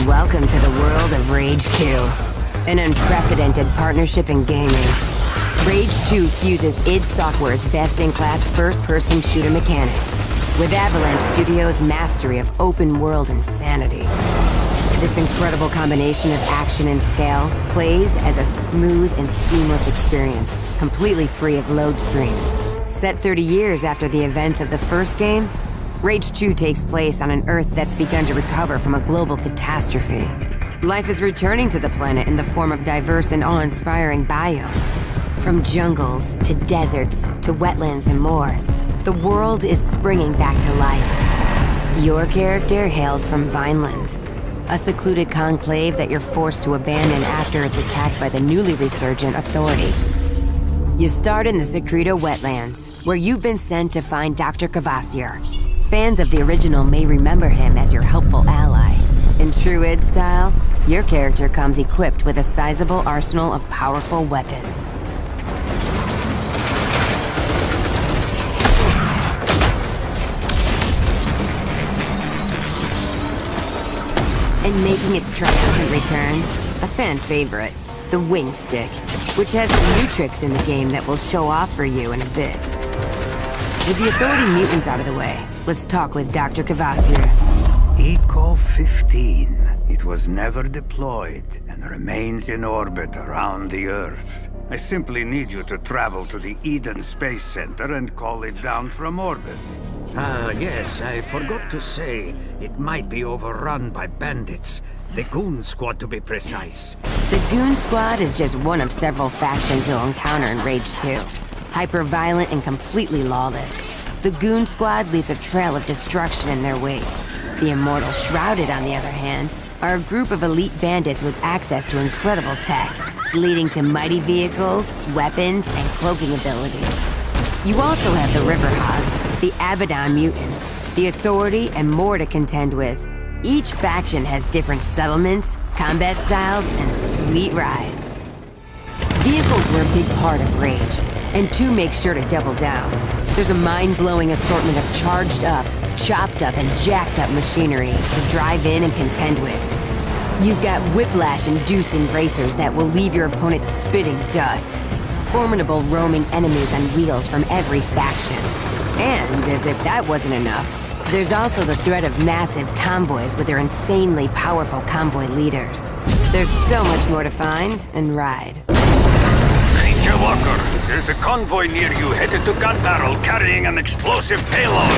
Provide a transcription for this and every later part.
Welcome to the world of Rage 2, an unprecedented partnership in gaming. Rage 2 fuses id Software's best-in-class first-person shooter mechanics with Avalanche Studios' mastery of open-world insanity. This incredible combination of action and scale plays as a smooth and seamless experience, completely free of load screens. Set 30 years after the events of the first game, Rage 2 takes place on an Earth that's begun to recover from a global catastrophe. Life is returning to the planet in the form of diverse and awe-inspiring biomes. From jungles, to deserts, to wetlands and more, the world is springing back to life. Your character hails from Vineland, a secluded conclave that you're forced to abandon after it's attacked by the newly resurgent Authority. You start in the Secreto wetlands, where you've been sent to find Dr. Cavassier. Fans of the original may remember him as your helpful ally. In true id style, your character comes equipped with a sizable arsenal of powerful weapons. And making its triumphant return, a fan favorite, the wing stick, which has some new tricks in the game that we'll show off for you in a bit. With the Authority mutants out of the way, let's talk with Dr. Cavassier. Eco 15. It was never deployed and remains in orbit around the Earth. I simply need you to travel to the Eden Space Center and call it down from orbit. Yes, I forgot to say, it might be overrun by bandits. The Goon Squad, to be precise. The Goon Squad is just one of several factions you'll encounter in Rage 2. Hyper-violent and completely lawless, the Goon Squad leaves a trail of destruction in their wake. The Immortal Shrouded, on the other hand, are a group of elite bandits with access to incredible tech, leading to mighty vehicles, weapons, and cloaking abilities. You also have the Riverhogs, the Abaddon mutants, the Authority, and more to contend with. Each faction has different settlements, combat styles, and sweet rides. Vehicles were a big part of Rage, and 2 makes sure to double down. There's a mind-blowing assortment of charged up, chopped up, and jacked up machinery to drive in and contend with. You've got whiplash-inducing racers that will leave your opponent spitting dust. Formidable roaming enemies on wheels from every faction. And, as if that wasn't enough, there's also the threat of massive convoys with their insanely powerful convoy leaders. There's so much more to find and ride. Ranger Walker, there's a convoy near you headed to Gun Barrel carrying an explosive payload.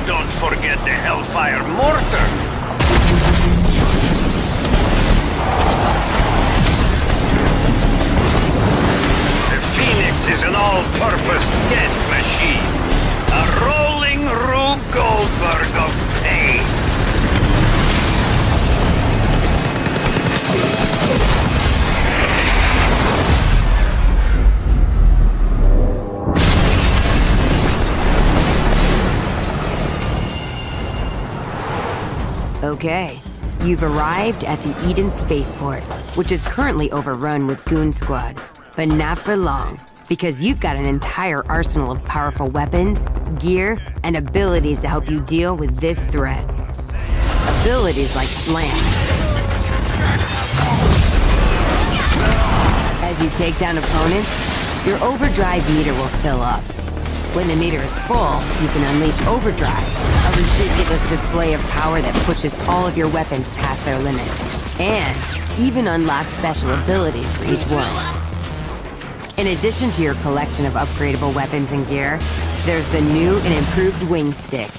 Don't forget the Hellfire Mortar! The Phoenix is an all-purpose death machine. A rolling Rube Goldberg of pain. Okay, you've arrived at the Eden Spaceport, which is currently overrun with Goon Squad. But not for long, because you've got an entire arsenal of powerful weapons, gear, and abilities to help you deal with this threat. Abilities like Slam. As you take down opponents, your overdrive meter will fill up. When the meter is full, you can unleash Overdrive, a ridiculous display of power that pushes all of your weapons past their limit, and even unlock special abilities for each one. In addition to your collection of upgradable weapons and gear, there's the new and improved wing stick.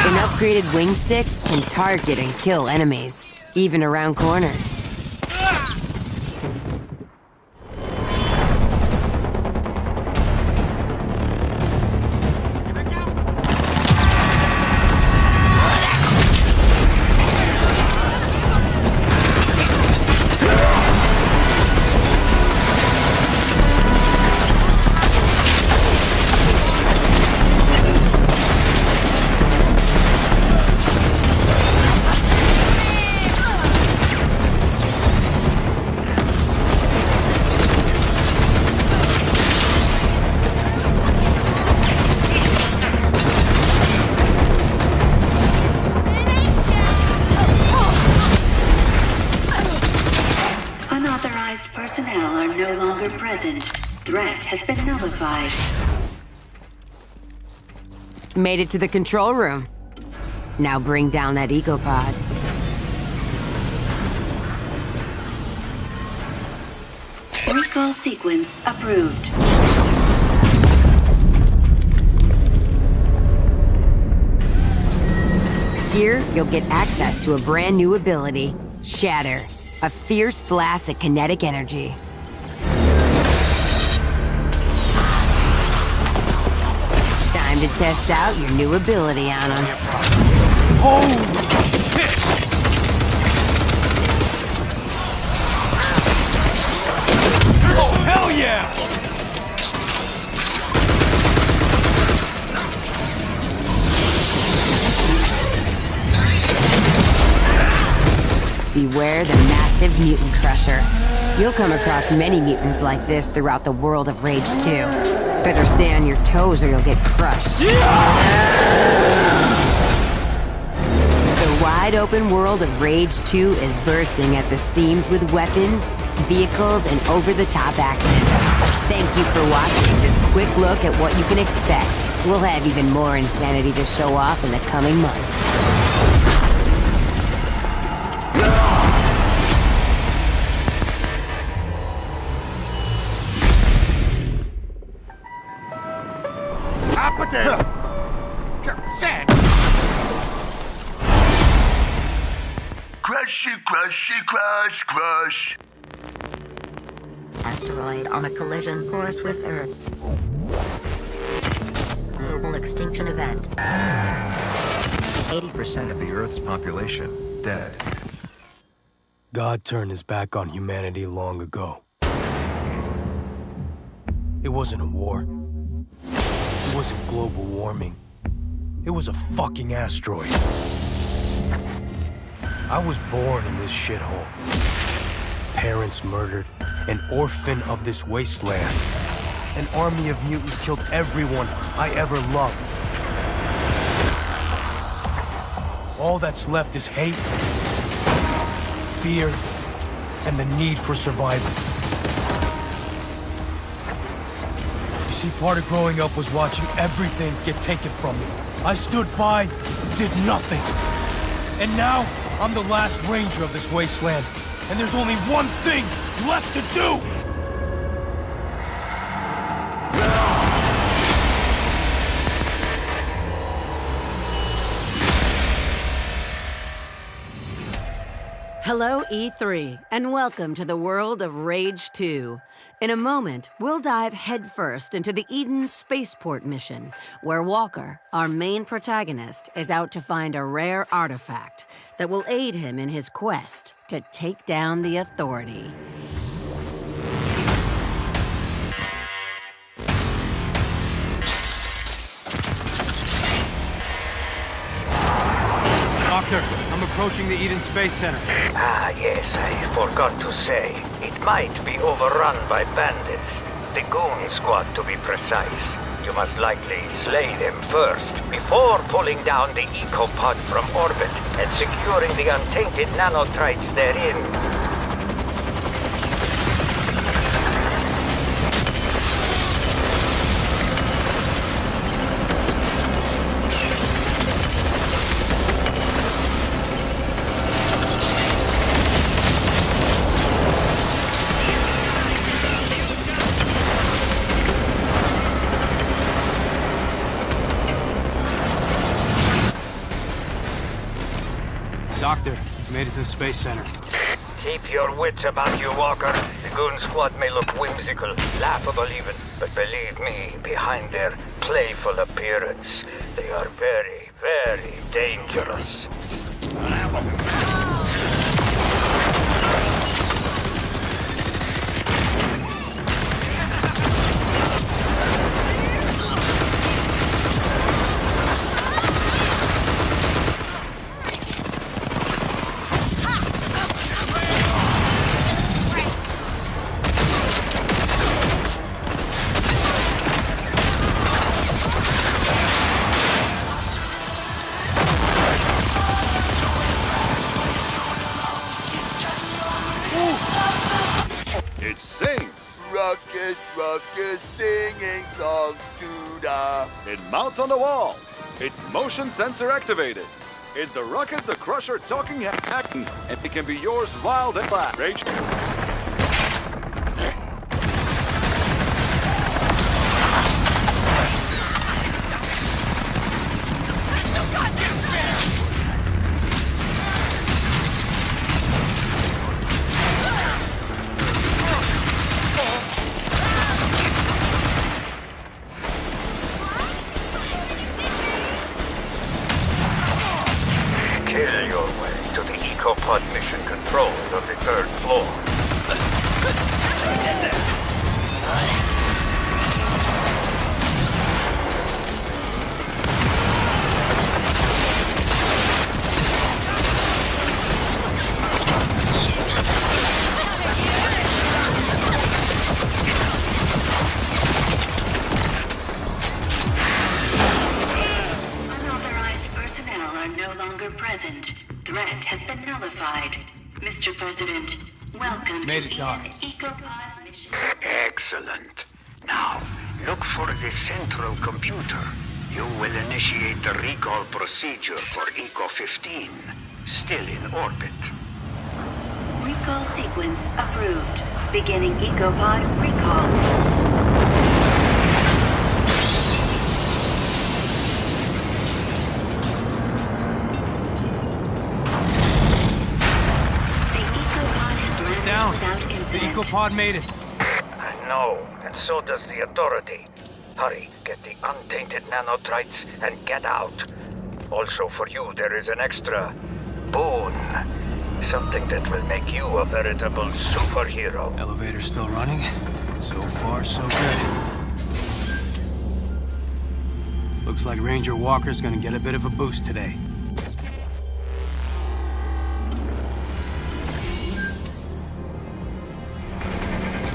An upgraded wing stick can target and kill enemies, even around corners. has been nullified. Made it to the control room. Now bring down that ecopod. Recall sequence approved. Here, you'll get access to a brand new ability, Shatter, a fierce blast of kinetic energy. Time to test out your new ability on him. Holy shit! Oh, hell yeah! Beware the massive mutant crusher. You'll come across many mutants like this throughout the world of Rage 2. Better stay on your toes or you'll get crushed. The wide open world of Rage 2 is bursting at the seams with weapons, vehicles, and over-the-top action. Thank you for watching this quick look at what you can expect. We'll have even more insanity to show off in the coming months. Crushy, crushy, crush, crush. Asteroid on a collision course with Earth. Global extinction event. 80% of the Earth's population dead. God turned his back on humanity long ago. It wasn't a war. It wasn't global warming. It was a fucking asteroid. I was born in this shithole. Parents murdered, an orphan of this wasteland. An army of mutants killed everyone I ever loved. All that's left is hate, fear, and the need for survival. You see, part of growing up was watching everything get taken from me. I stood by, did nothing. And now, I'm the last ranger of this wasteland, and there's only one thing left to do! Hello, E3, and welcome to the world of Rage 2. In a moment, we'll dive headfirst into the Eden Spaceport mission, where Walker, our main protagonist, is out to find a rare artifact that will aid him in his quest to take down the Authority. Doctor, I'm approaching the Eden Space Center. Ah, yes, I forgot to say. It might be overrun by bandits. The Goon Squad, to be precise. You must likely slay them first, before pulling down the ecopod from orbit and securing the untainted nanotrites therein. Doctor, made it to the Space Center. Keep your wits about you, Walker. The Goon Squad may look whimsical, laughable even, but believe me, behind their playful appearance, they are very, very dangerous. singing songs to the... It mounts on the wall. It's motion sensor activated. It's the Ruckus the Crusher talking hack, and it can be yours wild and flat. Rage. Kill your way to the EcoPod mission control on the 3rd floor. Unauthorized personnel are no longer present. Threat has been nullified. Mr. President, welcome Made to it, the Doc. EcoPod mission. Excellent. Now, look for the central computer. You will initiate the recall procedure for Eco-15, still in orbit. Recall sequence approved. Beginning EcoPod recall. The EcoPod has It's landed down. without The incident. EcoPod made it. I know, and so does the Authority. Hurry, get the untainted nanotrites and get out. Also for you, there is an extra boon. Something that will make you a veritable superhero. Elevator's still running. So far, so good. Looks like Ranger Walker's gonna get a bit of a boost today.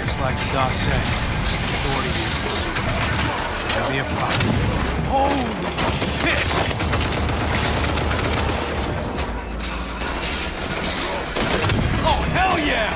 Just like the doc said, Authority units. Should be a problem. Holy shit! Oh, hell yeah!